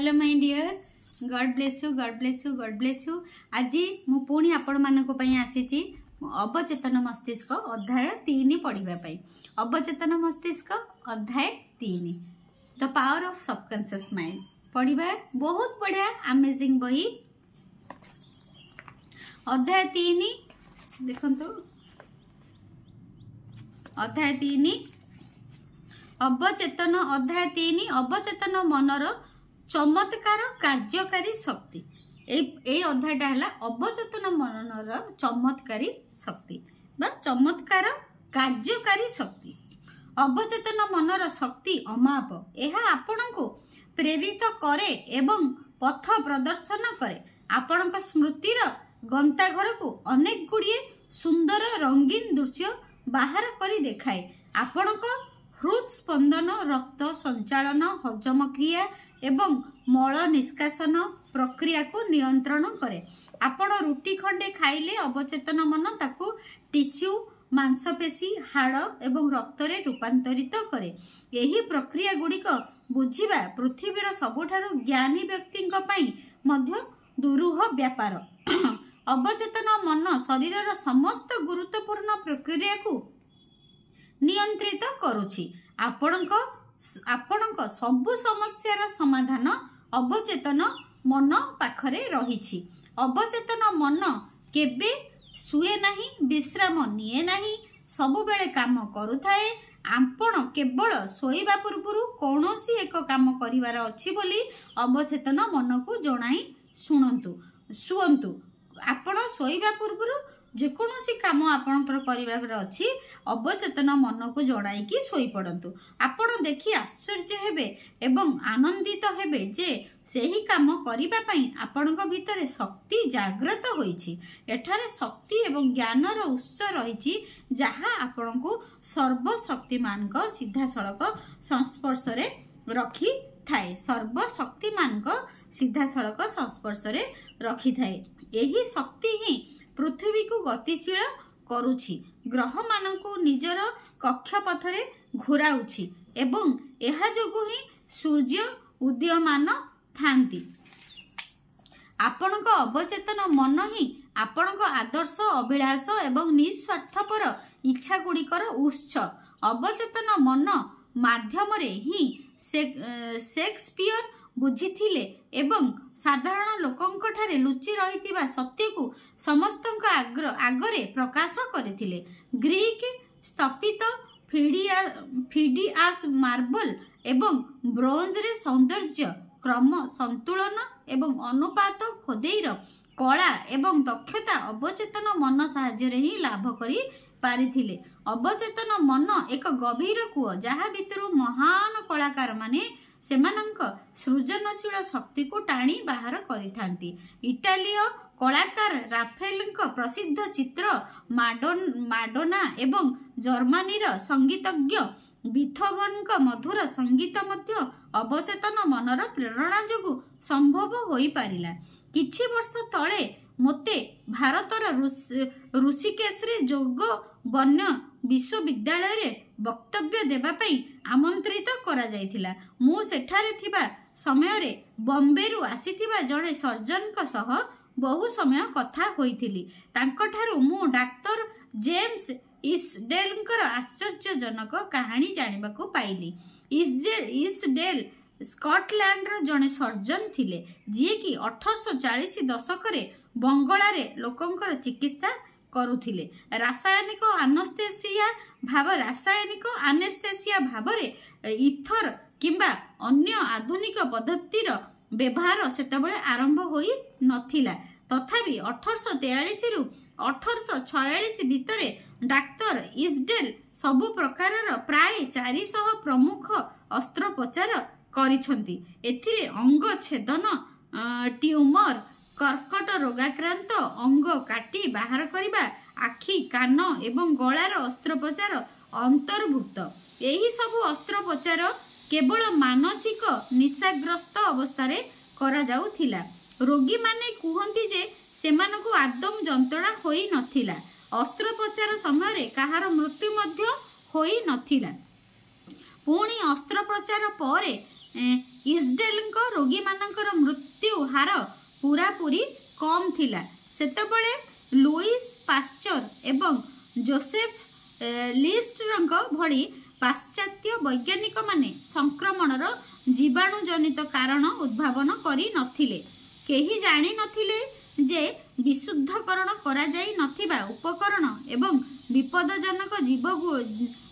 Hello my dear, God bless you, God bless you, God bless you. आज मु पुणी आपण मानक पई आसीची अवचेतन मस्तिष्क अध्याय 3 पढ़िबा पई। अवचेतन मस्तिष्क अध्याय 3 the power of subconscious mind पढ़िबा। बहुत बढ़िया अमेजिंग बही। अध्याय 3 देखंतु, अध्याय 3 अवचेतन। अध्याय 3 अवचेतन मनर चमत्कार कार्यकारी शक्ति। ए अध्यायटा है अवचेतन मनर चमत्कारी शक्ति बा चमत्कार कार्यकारी शक्ति। अवचेतन मनर शक्ति अमाप। यह आपनको प्रेरित करे एवं पथ प्रदर्शन करे। आपणक स्मृतिर गंताघर को अनेक गुड़िए सुंदर रंगीन दृश्य बाहर करी देखाए। आपणक हृदस्पंदन, रक्त संचालन, हजम क्रिया एवं मल निष्कासन प्रक्रिया को नियंत्रण करे। आपण रुटी खंडे खाइले अवचेतन मन ताकू टिश्यू, मांसपेशी, हाड़ एवं रक्त रे रूपांतरित करे। यही प्रक्रिया गुड़िक बुझिबा पृथ्वीर सबुठारु ज्ञानी व्यक्तिंक पई मध्य दुरूह व्यापार। अवचेतन मन शरीरर समस्त गुरुत्वपूर्ण प्रक्रिया को नियंत्रित करुछि। आपणक सबु समस्यार समाधान अवचेतन मन पाखरे रहिछि। अवचेतन मन केबे सुए नाही, विश्राम निये नाही, सबु बेले काम करुथाए। आपण केवल सोइबा पूर्वरु कोनोसी एक काम करिवार अछि बोली अवचेतन मन को जणाई सुअंतु। आपण सोइबा पूर्वरु जेकोसी काम आपणकर करिवार अछि अवचेतन मन को जणाई कि सोई पड़ंतु। आपण देखि आश्चर्य हेबे एवं आनंदित हेबे जे सेही काम करिबा पई आपणक भितरे शक्ति जागृत होईछि। एठारे शक्ति एवं ज्ञानर उत्स रहिछि जहा आपणको सर्वशक्तिमान को सीधा सड़क संस्पर्श रे रखी थाए। सर्वशक्तिमान को सीधा सड़क संस्पर्श रे रखी थाए। एही शक्ति ही पृथ्वी को गतिशील करुछि, ग्रह मानकु निजर कक्षपथरे घुराउछि एवं एहा जोगु ही सूर्य उदयमान थांती। आपणक अवचेतन मन ही आपणक आदर्श, अभिलाष एवं निस्वार्थपर इच्छा गुड़िकर उत्स। अवचेतन मन माध्यम रे ही शेक्सपियर बुझिथिले एवं साधारण लोकंक ठारे लुचि रहितिबा सत्य को समस्तंक आगरे प्रकाश करथिले। ग्रीक स्थापित फिडियास मार्बल एवं ब्रोंज रे सौंदर्य, क्रम, संतुलन एवं अनुपात खोदेईर कला एवं दक्षता अवचेतन मन साहाय्य रे ही लाभ करी पारिथिले। अवचेतन मन एक गभीर कूଅ जहा भितरु महान कलाकार माने सेमानंक सृजनशील शक्ति को टाणी बाहर करिथांती। इटालीय कलाकार राफेलंक प्रसिद्ध चित्र माडोना एवं जर्मनीर संगीतज्ञ बीथोवनक मधुर संगीत मध्य अवचेतन मनर प्रेरणा जोगु संभव होई पारिला। किछि वर्ष तळे मोते भारतर ऋषिकेश रे जोग वन्य विश्वविद्यालय रे वक्तव्य देबा पई आमंत्रित करा जायथिला। मु सेठारे थिबा समय रे बॉम्बे रु आसीथिबा जणे सर्जन का सह बहु समय कथा होइथिली। तांको ठारू मु डाक्टर जेम्स इसडेलकर आश्चर्यजनक कहानी जानिबा को पाइली। इसडेल स्कॉटलैंड रो जणे सर्जन थिले जे कि 1840 दशक रे बंगला रे लोकंकर चिकित्सा करुथिले। रासायनिक आनेस्थेसिया भावरे इथर किंबा अन्य आधुनिक पद्धतिर व्यवहार सेतबेले आरंभ होई नथिला। तथापि 1843 रु 1846 भितरे डाक्टर इसडेल सबु प्रकारर प्राय 400 प्रमुख अस्त्रोपचार करिसंती। एथिरे अंग छेदन, ट्यूमर, कर्कट रोगाक्रांत अंग काटी बाहर करिबा, आखि, कान एवं गଳାର अस्त्रोपचार अंतर्भुक्त। एही सबु अस्त्रोपचार केवल मानसिक निशाग्रस्त अवस्था करा जाउथिला। रोगी माने कुहंती जे सेमानकु आदम जंत्रणा होई नथिला। अस्त्रोपचार समय कहार मृत्यु मध्य होई नथिला। पुणी अस्त्रोपचार परे इजडेल रोगी मानकर मृत्यु हार पूरापूरी कम थिला। सेतबेले लुइस पास्चर एवं जोसेफ लिस्टर भली पाश्चात्य वैज्ञानिक माने संक्रमणर जीवाणुजनित कारण उद्भावन करी नथिले। केही जानी नथिले जे विशुद्धकरण करा जाई नथिबा उपकरण एवं विपदजनक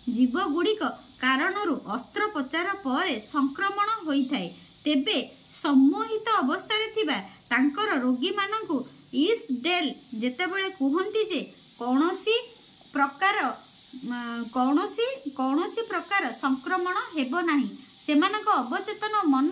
जीव गुड़िक कारणरू अस्त्रोपचार पर संक्रमण होइथाय। तेबे सम्मोहित अवस्था थिबा तांकर रोगी मानकु इजडेल जेतेबेले कुहंती जे कौनसी प्रकार संक्रमण हेबो नाही, सेमानक अवचेतन मन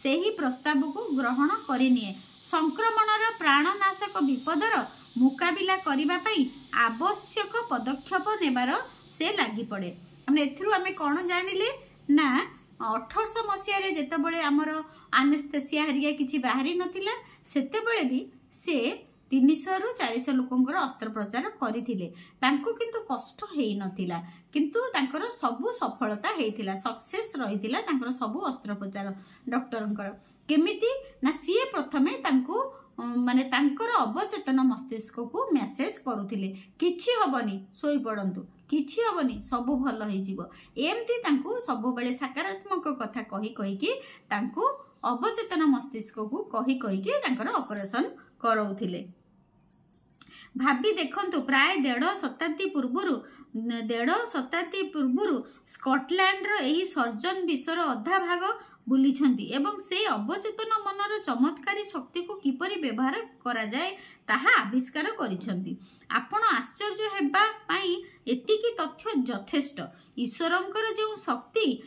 सेही प्रस्ताव को ग्रहण करिनिए। संक्रमणर प्राणनाशक विपदर मुकाबिला करिबा पई आवश्यक पदक्षेप नेबार से लागि पड़े। हमने एथिरु आमे कोन जानिले ना 1800 मसिया रे जेतेबेले हमर एनेस्थेसिया हरिया किछि बाहरी नथिला, सेतेबेले भी से 300 रु 400 लोकंकर अस्त्रोपचार करिथिले। तांको किंतु कष्ट हेई नथिला, किंतु तांकर सबु सफलता हेइथिला, सक्सेस रहिथिला तांकर सबु अस्त्रोपचार डॉक्टरंकर। केमिति ना सीए प्रथमे तांको माने तांकर अवचेतन मस्तिष्क को मेसेज करूथिले किछि हबनी, सोई पड़ंतु, किछि हबनी, सबु भल हेइ जिवो। एमती तांको सबु बेले सकारात्मक कथा कहि कहि कि तांको अवचेतन मस्तिष्क को कहि कहि कि तांकर ऑपरेशन करौथिले। भाबी देखंतु प्राय 1.5 शताब्दी पूर्वरु स्कॉटलैंड रो एही सर्जन विश्वर अधा भाग बुलिछंती एवं से अवचेतन मनर चमत्कारी शक्ति को किपरि व्यवहार करा जाए ताहा आविष्कार करिछंती। आपण आश्चर्य हेबा पई एतिकी तथ्य यथेष्ट। ईश्वरंकर जो शक्ति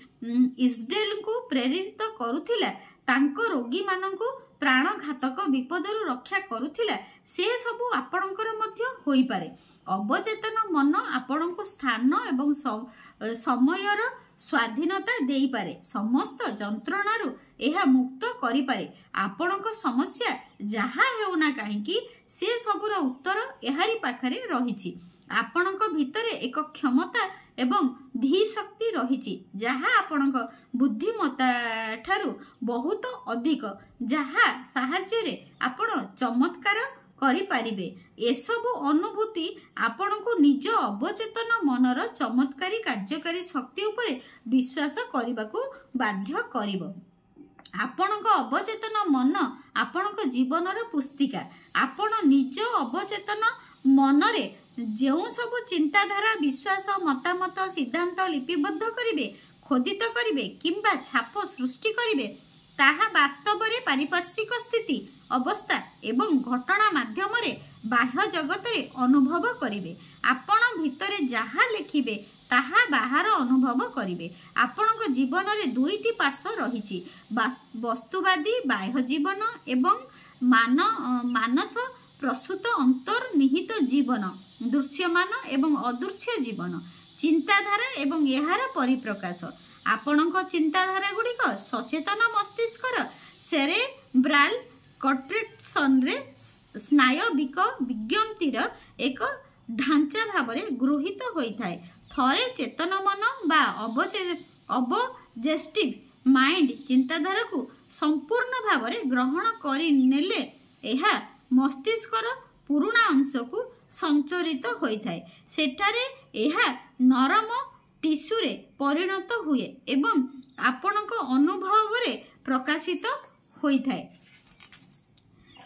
इजडेल को प्रेरित करुथिला तांको रोगी माननकु प्राणघातक विपदरु रक्षा करुथिला, से सबु आपणकर मध्य होई पारे। अवचेतन मन आपणको स्थान एवं समयर स्वाधीनता देई पारे, समस्त जंत्रणारु एहा मुक्त करि पारे। आपणको समस्या जहा हेउना काहेकि से सबुर उत्तर एहारी पाखरे रहिछि। आपणको भितरे एक क्षमता एवं धी शक्ति रहिछि जहा आपणको बुद्धिमत्ता ठारू बहुत अधिक, जहा साहाय्य रे आपण चमत्कार करि पारिबे। एसबु अनुभूति आपणको निज अवचेतन मनर चमत्कारी कार्यकारी शक्ति उपरे विश्वास करिबाकू बाध्य करिवो। आपणको अवचेतन मन आपणको जीवनर पुस्तिका। आपण निज अवचेतन मनरे जो सब चिंताधारा विश्वास मतामत सिद्धांत लिपिबद्ध करिवे, खोदित करिवे किंबा छाप सृष्टि करिवे, ताहा वास्तव रे पारिपार्श्विक स्थिति अवस्था एवं घटना माध्यम रे बाह्य जगत रे अनुभव करिवे। आपण भितरे जहा लेखिबे ताहा बाहर अनुभव करिवे। आपणक जीवन रे दुईटी पार्श्व रहिछि, वस्तुवादी बाह्य जीवन एवं मानस प्रसूत अंतर्निहित जीवन, दृश्यमान एवं अदृश्य जीवन, चिंताधारा एवं एहार परिप्रकाश। आपणक चिंताधारा गुड़िक सचेतन मस्तिष्कर सेरेब्राल कॉर्टेक्सन रे स्नायविक विज्ञप्तिर एक ढांचा भाव गृहीत होइथाय। थरे चेतन मन बा ऑब्जेक्टिव माइंड चिंताधारा को संपूर्ण भाव ग्रहण करि नेले एहा मस्तिष्कर पुरुणा अंश को संचरित होइथाय। सेठारे एहा नरम टिश्यू रे परिणत हुए एवं आपणक अनुभव रे प्रकाशित होइथाय।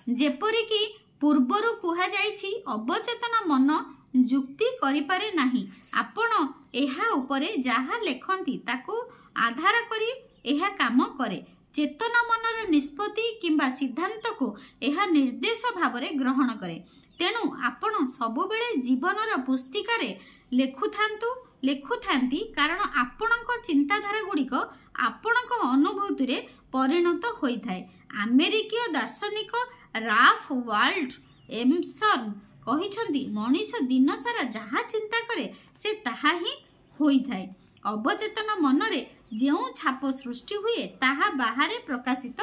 जेपरि कि पूर्वरु कुहा जाइछि अवचेतन मन जुक्ति करि पारे नाही। आपण एहा उपरे जहा लेखंती ताकू आधार करी एहा काम करे। चेतन मनर निष्पत्ति किंबा सिद्धांत को एहा निर्देश भाव रे ग्रहण करे। तेणु आपण सबुबेले जीवनर पुस्तिकारे लेखुथांती कारण आपणक चिंताधारा गुड़िक आपणक अनुभूति रे परिणत होइथाय। अमेरिकीय दार्शनिक राल्फ वाल्डो एमर्सन कहिछंती मनीष दिन सारा जहा चिंता करे से ताहा ही होइथाय। अवचेतन मनरे जो छाप सृष्टि हुए ताहा बाहरे प्रकाशित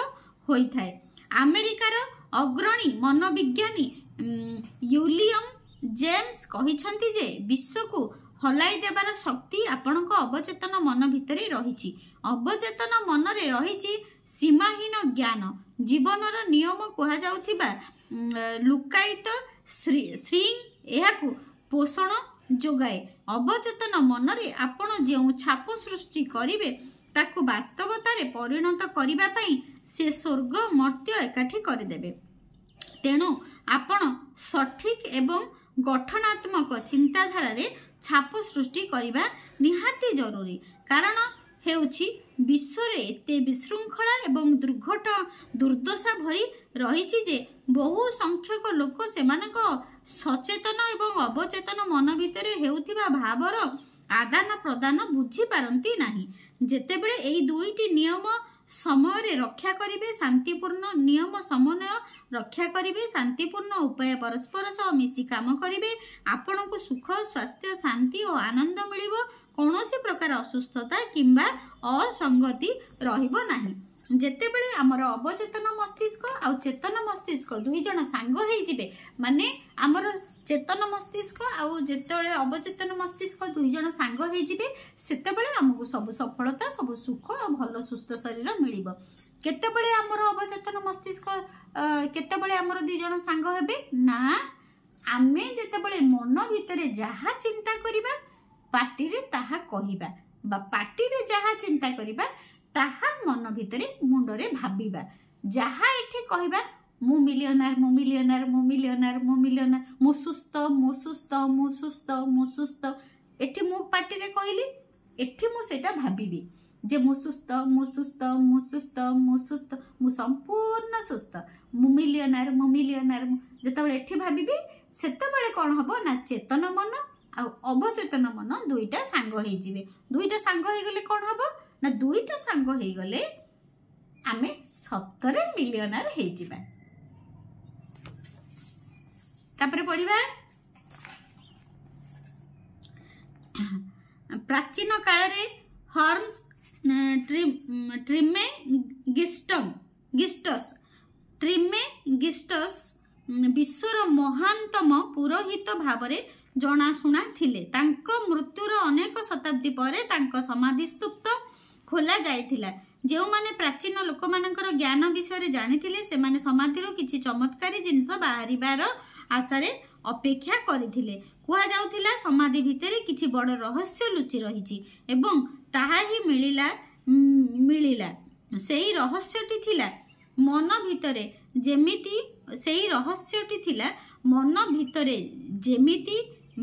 होइथाय। अमेरिकार अग्रणी मनोविज्ञानी विलियम जेम्स कहिछंती जे विश्व को हलाई देबार शक्ति आपणक अवचेतन मन भितरे रहिछि। ଅବଚେତନ ମନରେ ରହିଛି ସୀମାହୀନ ଜ୍ଞାନ। ଜୀବନର ନିୟମ କୁହାଯାଉଥିବା ଲୁକାୟିତ ଶ୍ରୀଂ ଏହାକୁ ପୋଷଣ ଯୋଗାଏ। ଅବଚେତନ ମନରେ ଆପଣ ଯେଉଁ ଛାପ ସୃଷ୍ଟି କରିବେ ତାକୁ ବାସ୍ତବତାରେ ପରିଣତ କରିବା ପାଇଁ ସେ ସ୍ୱର୍ଗ ମର୍ତ୍ତ୍ୟ ଏକାଠି କରିଦେବେ। ତେଣୁ ଆପଣ ସଠିକ ଏବଂ ଗଠନାତ୍ମକ ଚିନ୍ତାଧାରାରେ ଛାପ ସୃଷ୍ଟି କରିବା ନିହାତି ଜରୁରୀ। କାରଣ ହେଉଛି ବିଶ୍ୱରେ ଏତେ ବିଶୃଙ୍ଖଳା ଏବଂ ଦୁର୍ଦ୍ଦଶା ଭରି ରହିଛି ଯେ ବହୁ ସଂଖ୍ୟକ ଲୋକ ସେମାନଙ୍କ ସଚେତନ ଏବଂ ଅବଚେତନ ମନ ଭିତରେ ହେଉଥିବା ଭାବର ଆଦାନ ପ୍ରଦାନ ବୁଝିପାରନ୍ତି ନାହିଁ। ଯେତେବେଳେ ଏହି ଦୁଇଟି ନିୟମ ସମୟରେ ରକ୍ଷା କରିବେ, ଶାନ୍ତିପୂର୍ଣ୍ଣ ନିୟମ ସମନ୍ୱୟ ରକ୍ଷା କରିବେ, ଶାନ୍ତିପୂର୍ଣ୍ଣ ଉପାୟ ପରସ୍ପର ସହ ମିଶି କାମ କରିବେ, ଆପଣଙ୍କୁ ସୁଖ, ସ୍ୱାସ୍ଥ୍ୟ, ଶାନ୍ତି ଓ ଆନନ୍ଦ ମିଳିବ। କୌଣସି ପ୍ରକାର ଅସୁସ୍ଥତା କିମ୍ବା ଅସଙ୍ଗତି ରହିବ ନାହିଁ। ଯେତେବେଳେ ଆମର ଅବଚେତନ ମସ୍ତିଷ୍କ ଆଉ ଚେତନ ମସ୍ତିଷ୍କ ଦୁଇ ଜଣ ସାଙ୍ଗ ହେଇଯିବେ, ମାନେ ଆମର ଚେତନ ମସ୍ତିଷ୍କ ଆଉ ଯେତେବେଳେ ଅବଚେତନ ମସ୍ତିଷ୍କ ଦୁଇ ଜଣ ସାଙ୍ଗ ହେଇଯିବେ, ସେତେବେଳେ ଆମକୁ ସବୁ ସଫଳତା, ସବୁ ସୁଖ ଆଉ ଭଲ ସୁସ୍ଥ ଶରୀର ମିଳିବ। କେତେବେଳେ ଆମର ଅବଚେତନ ମସ୍ତିଷ୍କ କେତେବେଳେ ଆମର ଦୁଇ ଜଣ ସାଙ୍ଗ ହେବେ ନା, ଆମେ ଯେତେବେଳେ ମନ ଭିତରେ ଯାହା ଚିନ୍ତା କରିବା ପାଟିରେ ତାହା କହିବା, ବା ପାଟିରେ ଯାହା ଚିନ୍ତା କରିବା ତାହା ମନ ଭିତରେ ମୁଣ୍ଡରେ ଭାବିବା। ଯାହା ଏଠି କହିବା, ମୁଁ ମିଲିୟନାର, ମୁଁ ମିଲିୟନାର, ମୁଁ ମିଲିୟନାର, ମୁଁ ମିଲିୟନାର, ମୁଁ ସୁସ୍ଥ, ମୁଁ ସୁସ୍ଥ, ମୁଁ ସୁସ୍ଥ, ମୁଁ ସୁସ୍ଥ, ଏଠି ମୁଁ ପାଟିରେ କହିଲି, ଏଠି ମୁଁ ସେଟା ଭାବିବି ଯେ ମୁଁ ସୁସ୍ଥ, ମୁଁ ସୁସ୍ଥ, ମୁଁ ସୁସ୍ଥ, ମୁଁ ସୁସ୍ଥ, ମୁଁ ସମ୍ପୂର୍ଣ୍ଣ ସୁସ୍ଥ, ମୁଁ ମିଲିୟନାର, ମୁଁ ମିଲିୟନାର। ଯେତେବେଳେ ଏଠି ଭାବିବି ସେତେବେଳେ କ'ଣ ହବ ନା, ଚେତନ ମନ ଆଉ ଅବଚେତନ ମନ ଦୁଇଟା ସାଙ୍ଗ ହେଇଯିବେ। ଦୁଇଟା ସାଙ୍ଗ ହେଇଗଲେ କ'ଣ ହବ ନା, ଦୁଇଟା ସାଙ୍ଗ ହେଇଗଲେ ଆମେ ସତରେ ମିଲିୟନାର ହେଇଯିବା। ତାପରେ ପଢିବା, ପ୍ରାଚୀନ କାଳରେ ହର୍ମସ୍ ଟ୍ରିମେଗିଷ୍ଟସ୍ ବିଶ୍ୱର ମହାନତମ ପୁରୋହିତ ଭାବରେ ଜଣାଶୁଣା ଥିଲେ। ତାଙ୍କ ମୃତ୍ୟୁର ଅନେକ ଶତାବ୍ଦୀ ପରେ ତାଙ୍କ ସମାଧି ସ୍ତୂପ ଖୋଲା ଯାଇଥିଲା। ଯେଉଁମାନେ ପ୍ରାଚୀନ ଲୋକମାନଙ୍କର ଜ୍ଞାନ ବିଷୟରେ ଜାଣିଥିଲେ ସେମାନେ ସମାଧିରୁ କିଛି ଚମତ୍କାରୀ ଜିନିଷ ବାହାରିବାର ଆଶାରେ ଅପେକ୍ଷା କରିଥିଲେ। କୁହାଯାଉଥିଲା ସମାଧି ଭିତରେ କିଛି ବଡ଼ ରହସ୍ୟ ଲୁଚି ରହିଛି ଏବଂ ତାହା ହିଁ ମିଳିଲା। ସେଇ ରହସ୍ୟଟି ଥିଲା ମନ ଭିତରେ, ଯେମିତି ସେଇ ରହସ୍ୟଟି ଥିଲା ମନ ଭିତରେ ଯେମିତି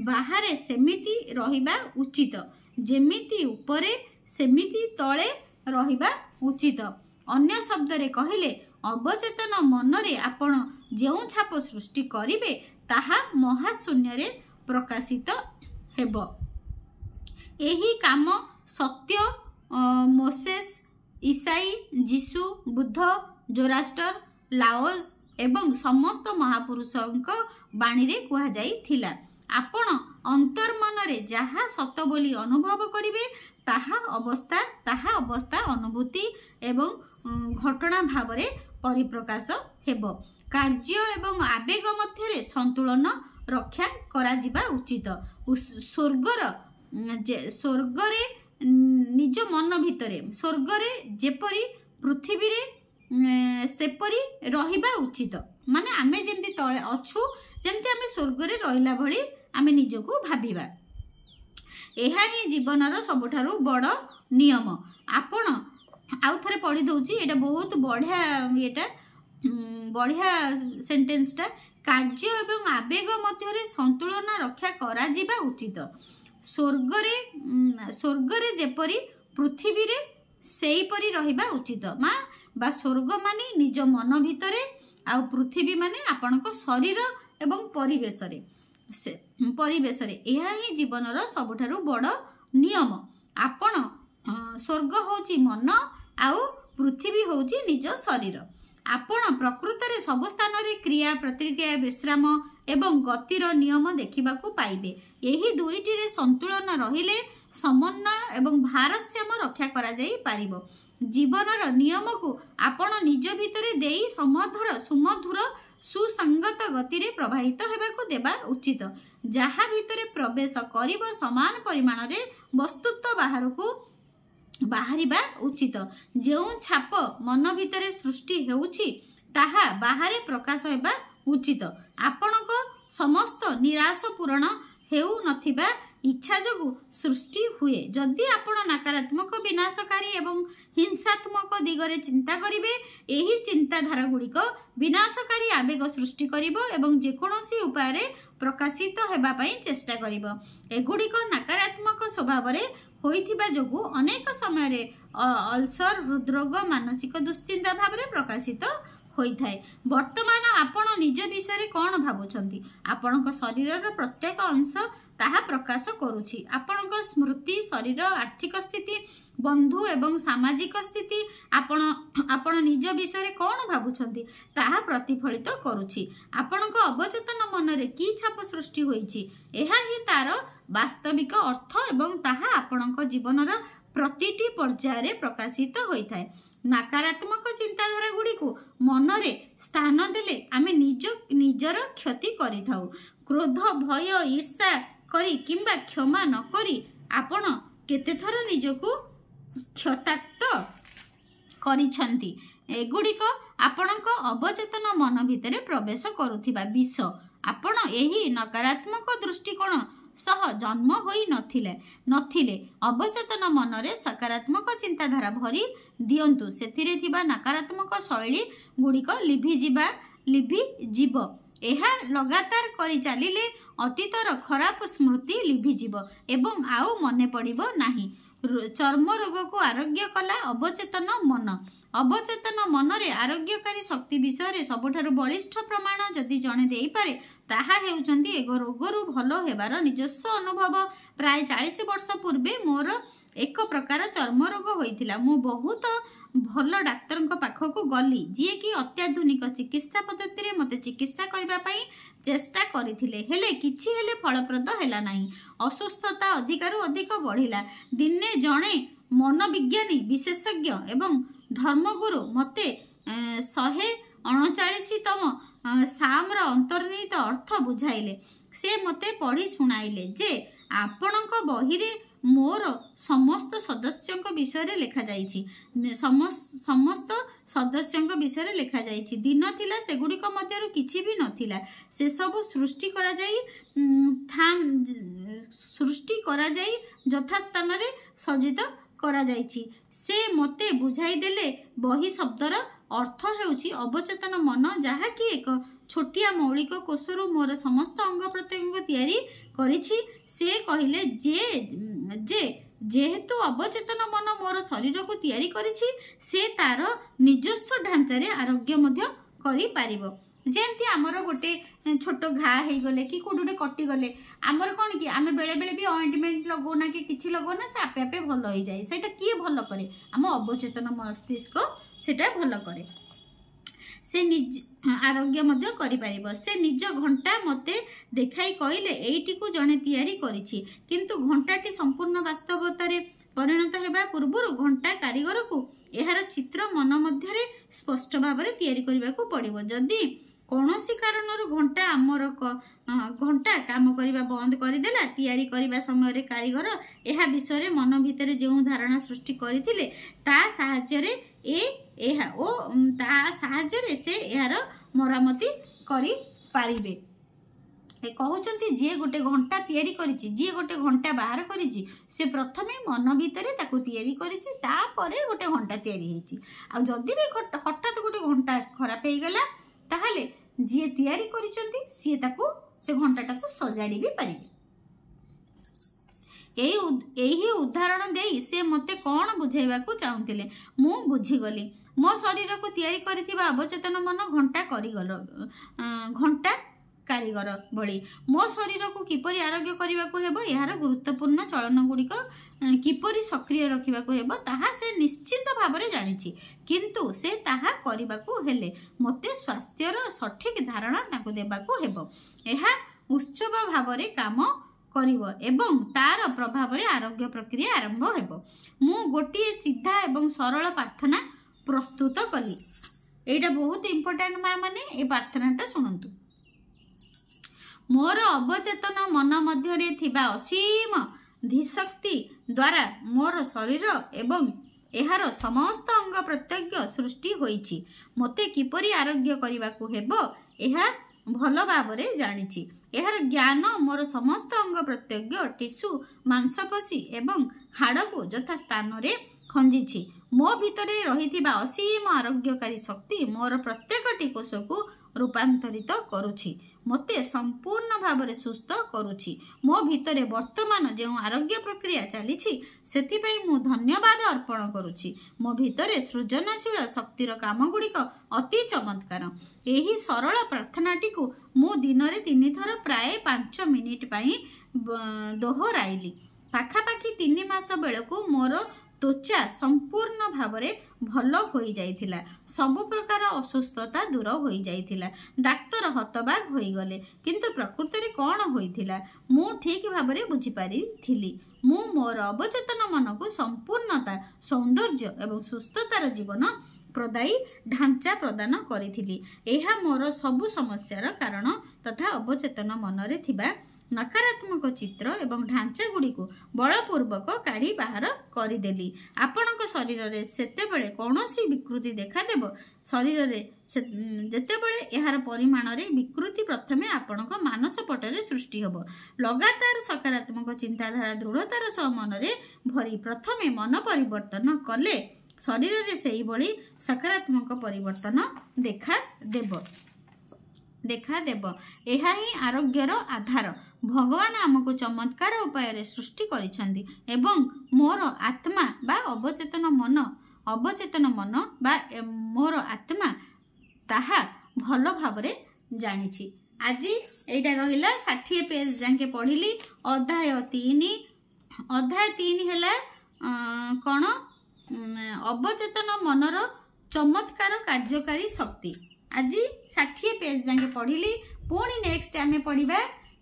ବାହାରେ ସେମିତି ରହିବା ଉଚିତ, ଯେମିତି ଉପରେ ସେମିତି ତଳେ ରହିବା ଉଚିତ। ଅନ୍ୟ ଶବ୍ଦରେ କହିଲେ, ଅବଚେତନ ମନରେ ଆପଣ ଯେଉଁ ଛାପ ସୃଷ୍ଟି କରିବେ ତାହା ମହାଶୂନ୍ୟରେ ପ୍ରକାଶିତ ହେବ। ଏହି କାମ ସତ୍ୟ ମୋସେସ୍, ଇସାଇ, ଯୀଶୁ, ବୁଦ୍ଧ, ଜୋରାଷ୍ଟ୍ର, ଲାଓସ୍ ଏବଂ ସମସ୍ତ ମହାପୁରୁଷଙ୍କ ବାଣୀରେ କୁହାଯାଇଥିଲା। ଆପଣ ଅନ୍ତର୍ମନରେ ଯାହା ସତ ବୋଲି ଅନୁଭବ କରିବେ ତାହା ଅବସ୍ଥା ଅନୁଭୂତି ଏବଂ ଘଟଣା ଭାବରେ ପରିପ୍ରକାଶ ହେବ। କାର୍ଯ୍ୟ ଏବଂ ଆବେଗ ମଧ୍ୟରେ ସନ୍ତୁଳନ ରକ୍ଷା କରାଯିବା ଉଚିତ। ସ୍ୱର୍ଗରେ ନିଜ ମନ ଭିତରେ, ସ୍ୱର୍ଗରେ ଯେପରି ପୃଥିବୀରେ ସେପରି ରହିବା ଉଚିତ। ମାନେ ଆମେ ଯେମିତି ତଳେ ଅଛୁ, ଯେମିତି ଆମେ ସ୍ୱର୍ଗରେ ରହିଲା ଭଳି ଆମେ ନିଜକୁ ଭାବିବା। ଏହା ହିଁ ଜୀବନର ସବୁଠାରୁ ବଡ଼ ନିୟମ। ଆପଣ ଆଉ ଥରେ ପଢି ଦଉଛି, ଏଇଟା ବହୁତ ବଢିଆ ସେଣ୍ଟେନ୍ସଟା। କାର୍ଯ୍ୟ ଏବଂ ଆବେଗ ମଧ୍ୟରେ ସନ୍ତୁଳନ ରକ୍ଷା କରାଯିବା ଉଚିତ। ସ୍ୱର୍ଗରେ ଯେପରି ପୃଥିବୀରେ ସେଇପରି ରହିବା ଉଚିତ। ବା ସ୍ୱର୍ଗ ମାନେ ନିଜ ମନ ଭିତରେ, ଆଉ ପୃଥିବୀ ମାନେ ଆପଣଙ୍କ ଶରୀର ଏବଂ ପରିବେଶରେ। ଏହା ହିଁ ଜୀବନର ସବୁଠାରୁ ବଡ଼ ନିୟମ। ଆପଣ ସ୍ୱର୍ଗ ହେଉଛି ମନ ଆଉ ପୃଥିବୀ ହେଉଛି ନିଜ ଶରୀର। ଆପଣ ପ୍ରକୃତରେ ସବୁ ସ୍ଥାନରେ କ୍ରିୟା, ପ୍ରତିକ୍ରିୟା, ବିଶ୍ରାମ ଏବଂ ଗତିର ନିୟମ ଦେଖିବାକୁ ପାଇବେ। ଏହି ଦୁଇଟିରେ ସନ୍ତୁଳନ ରହିଲେ ସମନ୍ୱୟ ଏବଂ ଭାରସାମ୍ୟ ରକ୍ଷା କରାଯାଇପାରିବ। ଜୀବନର ନିୟମକୁ ଆପଣ ନିଜ ଭିତରେ ଦେଇ ସୁମଧୁର ସୁସଙ୍ଗତ ଗତିରେ ପ୍ରବାହିତ ହେବାକୁ ଦେବା ଉଚିତ। ଯାହା ଭିତରେ ପ୍ରବେଶ କରିବ ସମାନ ପରିମାଣରେ ବସ୍ତୁତ୍ୱ ବାହାରକୁ ବାହାରିବା ଉଚିତ। ଯେଉଁ ଛାପ ମନ ଭିତରେ ସୃଷ୍ଟି ହେଉଛି ତାହା ବାହାରେ ପ୍ରକାଶ ହେବା ଉଚିତ। ଆପଣଙ୍କ ସମସ୍ତ ନିରାଶ ପୂରଣ ହେଉନଥିବା ଇଚ୍ଛା ଯୋଗୁଁ ସୃଷ୍ଟି ହୁଏ। ଯଦି ଆପଣ ନକାରାତ୍ମକ, ବିନାଶକାରୀ ଏବଂ ହିଂସାତ୍ମକ ଦିଗରେ ଚିନ୍ତା କରିବେ, ଏହି ଚିନ୍ତାଧାରା ଗୁଡ଼ିକ ବିନାଶକାରୀ ଆବେଗ ସୃଷ୍ଟି କରିବ ଏବଂ ଯେକୌଣସି ଉପାୟରେ ପ୍ରକାଶିତ ହେବା ପାଇଁ ଚେଷ୍ଟା କରିବ। ଏଗୁଡ଼ିକ ନକାରାତ୍ମକ ସ୍ୱଭାବରେ ହୋଇଥିବା ଯୋଗୁଁ ଅନେକ ସମୟରେ ଅଲ୍ସର, ହୃଦରୋଗ, ମାନସିକ ଦୁଶ୍ଚିନ୍ତା ଭାବରେ ପ୍ରକାଶିତ ହୋଇଥାଏ। ବର୍ତ୍ତମାନ ଆପଣ ନିଜ ବିଷୟରେ କ'ଣ ଭାବୁଛନ୍ତି? ଆପଣଙ୍କ ଶରୀରର ପ୍ରତ୍ୟେକ ଅଂଶ ତାହା ପ୍ରକାଶ କରୁଛି। ଆପଣଙ୍କ ସ୍ମୃତି, ଶରୀର, ଆର୍ଥିକ ସ୍ଥିତି, ବନ୍ଧୁ ଏବଂ ସାମାଜିକ ସ୍ଥିତି ଆପଣ ନିଜ ବିଷୟରେ କ'ଣ ଭାବୁଛନ୍ତି ତାହା ପ୍ରତିଫଳିତ କରୁଛି। ଆପଣଙ୍କ ଅବଚେତନ ମନରେ କି ଛାପ ସୃଷ୍ଟି ହୋଇଛି, ଏହା ହିଁ ତାର ବାସ୍ତବିକ ଅର୍ଥ ଏବଂ ତାହା ଆପଣଙ୍କ ଜୀବନର ପ୍ରତିଟି ପର୍ଯ୍ୟାୟରେ ପ୍ରକାଶିତ ହୋଇଥାଏ। ନକାରାତ୍ମକ ଚିନ୍ତାଧାରା ଗୁଡ଼ିକୁ ମନରେ ସ୍ଥାନ ଦେଲେ ଆମେ ନିଜର କ୍ଷତି କରିଥାଉ। କ୍ରୋଧ, ଭୟ, ଈର୍ଷା କରି କିମ୍ବା କ୍ଷମା ନ କରି ଆପଣ କେତେଥର ନିଜକୁ କ୍ଷତାକ୍ତ କରିଛନ୍ତି? ଏଗୁଡ଼ିକ ଆପଣଙ୍କ ଅବଚେତନ ମନ ଭିତରେ ପ୍ରବେଶ କରୁଥିବା ବିଷ। ଆପଣ ଏହି ନକାରାତ୍ମକ ଦୃଷ୍ଟିକୋଣ ସହ ଜନ୍ମ ହୋଇ ନଥିଲେ। ଅବଚେତନ ମନରେ ସକାରାତ୍ମକ ଚିନ୍ତାଧାରା ଭରି ଦିଅନ୍ତୁ। ସେଥିରେ ଥିବା ନକାରାତ୍ମକ ଶୈଳୀ ଗୁଡ଼ିକ ଲିଭିଯିବ। ଏହା ଲଗାତାର କରି ଚାଲିଲେ ଅତୀତର ଖରାପ ସ୍ମୃତି ଲିଭିଯିବ ଏବଂ ଆଉ ମନେ ପଡ଼ିବ ନାହିଁ। ଚର୍ମ ରୋଗକୁ ଆରୋଗ୍ୟ କଲା ଅବଚେତନ ମନ। ଅବଚେତନ ମନରେ ଆରୋଗ୍ୟକାରୀ ଶକ୍ତି ବିଷୟରେ ସବୁଠାରୁ ବଳିଷ୍ଠ ପ୍ରମାଣ ଯଦି ଜଣେ ଦେଇପାରେ ତାହା ହେଉଛନ୍ତି ଏ ରୋଗରୁ ଭଲ ହେବାର ନିଜସ୍ୱ ଅନୁଭବ। ପ୍ରାୟ 40 ବର୍ଷ ପୂର୍ବେ ମୋର ଏକ ପ୍ରକାର ଚର୍ମ ରୋଗ ହୋଇଥିଲା। ମୁଁ ବହୁତ ଭଲ ଡାକ୍ତରଙ୍କ ପାଖକୁ ଗଲି, ଯିଏକି ଅତ୍ୟାଧୁନିକ ଚିକିତ୍ସା ପଦ୍ଧତିରେ ମୋତେ ଚିକିତ୍ସା କରିବା ପାଇଁ ଚେଷ୍ଟା କରିଥିଲେ, ହେଲେ କିଛି ହେଲେ ଫଳପ୍ରଦ ହେଲା ନାହିଁ। ଅସୁସ୍ଥତା ଅଧିକରୁ ଅଧିକ ବଢ଼ିଲା। ଦିନେ ଜଣେ ମନୋବିଜ୍ଞାନୀ ବିଶେଷଜ୍ଞ ଏବଂ ଧର୍ମଗୁରୁ ମୋତେ 139ତମ ସାମର ଅନ୍ତର୍ନିହିତ ଅର୍ଥ ବୁଝାଇଲେ। ସେ ମୋତେ ପଢ଼ି ଶୁଣାଇଲେ ଯେ ଆପଣଙ୍କ ବହିରେ ମୋର ସମସ୍ତ ସଦସ୍ୟଙ୍କ ବିଷୟରେ ଲେଖାଯାଇଛି। ଦିନ ଥିଲା, ସେଗୁଡ଼ିକ ମଧ୍ୟରୁ କିଛି ବି ନଥିଲା। ସେସବୁ ସୃଷ୍ଟି କରାଯାଇ ଯଥାସ୍ଥାନରେ ସଜ୍ଜିତ କରାଯାଇଛି। ସେ ମୋତେ ବୁଝାଇଦେଲେ ବହି ଶବ୍ଦର ଅର୍ଥ ହେଉଛି ଅବଚେତନ ମନ, ଯାହାକି ଏକ ଛୋଟିଆ ମୌଳିକ କୋଷରୁ ମୋର ସମସ୍ତ ଅଙ୍ଗ ପ୍ରତ୍ୟଙ୍ଗ ତିଆରି କରିଛି। ସେ କହିଲେ ଯେ ଯେହେତୁ ଅବଚେତନ ମନ ମୋର ଶରୀରକୁ ତିଆରି କରିଛି, ସେ ତାର ନିଜସ୍ୱ ଢାଞ୍ଚାରେ ଆରୋଗ୍ୟ ମଧ୍ୟ କରିପାରିବ। ଯେମିତି ଆମର ଗୋଟେ ଛୋଟ ଘା ହେଇଗଲେ କି କୋଉଠି ଗୋଟେ କଟିଗଲେ ଆମର କ'ଣ କି ଆମେ ବେଳେବେଳେ ବି ଅଏଣ୍ଟମେଣ୍ଟ ଲଗାଉନା କି କିଛି ଲଗାଉନା, ସେ ଆପେ ଆପେ ଭଲ ହେଇଯାଏ। ସେଇଟା କିଏ ଭଲ କରେ? ଆମ ଅବଚେତନ ମସ୍ତିଷ୍କ ସେଟା ଭଲ କରେ। ସେ ଆରୋଗ୍ୟ ମଧ୍ୟ କରିପାରିବ। ସେ ନିଜ ଘଣ୍ଟା ମୋତେ ଦେଖାଇ କହିଲେ, ଏଇଟିକୁ ଜଣେ ତିଆରି କରିଛି, କିନ୍ତୁ ଘଣ୍ଟାଟି ସମ୍ପୂର୍ଣ୍ଣ ବାସ୍ତବତାରେ ପରିଣତ ହେବା ପୂର୍ବରୁ ଘଣ୍ଟା କାରିଗରକୁ ଏହାର ଚିତ୍ର ମନ ମଧ୍ୟରେ ସ୍ପଷ୍ଟ ଭାବରେ ତିଆରି କରିବାକୁ ପଡ଼ିବ। ଯଦି କୌଣସି କାରଣରୁ ଘଣ୍ଟା କାମ କରିବା ବନ୍ଦ କରିଦେଲା, ତିଆରି କରିବା ସମୟରେ କାରିଗର ଏହା ବିଷୟରେ ମନ ଭିତରେ ଯେଉଁ ଧାରଣା ସୃଷ୍ଟି କରିଥିଲେ ତା ସାହାଯ୍ୟରେ ସେ ଏହାର ମରାମତି କରିପାରିବେ। କହୁଛନ୍ତି ଯିଏ ଗୋଟେ ଘଣ୍ଟା ତିଆରି କରିଛି, ଯିଏ ଗୋଟେ ଘଣ୍ଟା ବାହାର କରିଛି, ସେ ପ୍ରଥମେ ମନ ଭିତରେ ତାକୁ ତିଆରି କରିଛି, ତାପରେ ଗୋଟେ ଘଣ୍ଟା ତିଆରି ହେଇଛି। ଆଉ ଯଦି ବି ହଠାତ୍ ଗୋଟେ ଘଣ୍ଟା ଖରାପ ହେଇଗଲା, ତାହେଲେ ଯିଏ ତିଆରି କରିଛନ୍ତି ସିଏ ସେ ଘଣ୍ଟାଟାକୁ ସଜାଡ଼ି ବି ପାରିବେ। ଏହି ଉଦାହରଣ ଦେଇ ସେ ମୋତେ କ'ଣ ବୁଝାଇବାକୁ ଚାହୁଁଥିଲେ ମୁଁ ବୁଝିଗଲି। ମୋ ଶରୀରକୁ ତିଆରି କରିଥିବା ଅବଚେତନ ମନ ଘଣ୍ଟା କାରିଗର ଭଳି ମୋ ଶରୀରକୁ କିପରି ଆରୋଗ୍ୟ କରିବାକୁ ହେବ, ଏହାର ଗୁରୁତ୍ୱପୂର୍ଣ୍ଣ ଚଳନ ଗୁଡ଼ିକ କିପରି ସକ୍ରିୟ ରଖିବାକୁ ହେବ ତାହା ସେ ନିଶ୍ଚିତ ଭାବରେ ଜାଣିଛି। କିନ୍ତୁ ସେ ତାହା କରିବାକୁ ହେଲେ ମୋତେ ସ୍ୱାସ୍ଥ୍ୟର ସଠିକ୍ ଧାରଣା ତାକୁ ଦେବାକୁ ହେବ। ଏହା ଉତ୍ସବ ଭାବରେ କାମ କରିବ ଏବଂ ତାର ପ୍ରଭାବରେ ଆରୋଗ୍ୟ ପ୍ରକ୍ରିୟା ଆରମ୍ଭ ହେବ। ମୁଁ ଗୋଟିଏ ସିଧା ଏବଂ ସରଳ ପ୍ରାର୍ଥନା ପ୍ରସ୍ତୁତ କଲି। ଏଇଟା ବହୁତ ଇମ୍ପୋର୍ଟାଣ୍ଟ ମା ମାନେ, ଏ ପ୍ରାର୍ଥନାଟା ଶୁଣନ୍ତୁ। ମୋର ଅବଚେତନ ମନ ମଧ୍ୟରେ ଥିବା ଅସୀମ धीशक्ति द्वारा मोर शरीर एवं एहार समस्त अंग प्रत्यंग सृष्टि होईछि। मते किपरि आरोग्य करिबाकू हेबो एहा भल भावरे जानिछि। एहार ज्ञान मोर समस्त अंग प्रत्यंग टिश्यू मांसपेशी एवं हाड़ को यथा स्थान रे खंजिछि। मो भितरे रहिथिबा असीम आरोग्यकारी शक्ति मोर प्रत्येक कोष को रूपांतरित करुछि, मते संपूर्ण भावरे सुस्थ करुछि। मो भितरे वर्तमान जो आरोग्य प्रक्रिया चलीछि सेथिपई मु धन्यवाद अर्पण करुछि। मो भितरे सृजनशील शक्तिर काम गुड़िक अति चमत्कार। एही सरल प्रार्थनाटी को मु दिन रे 3 थर प्राय 5 मिनिट पई दोहराइली। पाखापाखि 3 मास बेलकू मोर त्वचा संपूर्ण भावरे भल होई जाइथिला। सबु प्रकार असुस्थता दूर होई जाइथिला। डाक्तर हतबाग होई गले, किंतु प्रकृति रे कोन होइथिला मु ठीक भावरे बुझी पारी थिली। मु मोर अवचेतन मन को संपूर्णता, सौंदर्य एवं सुस्थतार जीवन प्रदायी ढांचा प्रदान करिथिली। एहा मोर सबु समस्यार कारण तथा अवचेतन मनरे थिबा नकारात्मक चित्र एवं ढांचा गुड़ी को बलपूर्वक काढ़ी बाहर करदेली। आपणक शरीर रे सेतेबेले कौनसी विकृति देखादेव, शरीर रे जेतेबेले एहार परिमाण रे विकृति प्रथमे आपणक मानस पटरे सृष्टि होबो। लगातार सकारात्मक चिंताधारा दृढ़तार सह मन रे भरी प्रथमे मन परिवर्तन कले शरीर रे सेही भली सकारात्मक परिवर्तन देखा देव। एहा ही आरोग्यर आधार। भगवान आमको चमत्कार उपाय सृष्टि करिसेंती एवं मोर आत्मा बा अवचेतन मन बा मोर आत्मा ताहा भल भावरे जानिछि। आज एटा रहिला 60 पेज जाके पढ़िली। अध्याय 3 हैला कौन अवचेतन मनर चमत्कार कार्यकारी शक्ति। आज 60 पेज जाके पढ़िली। पुणी नेक्स्ट आमे पढ़िबा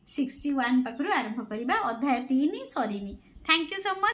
61 पाखरु आरंभ करिबा। अध्याय 3 सरीनी। Thank you so much.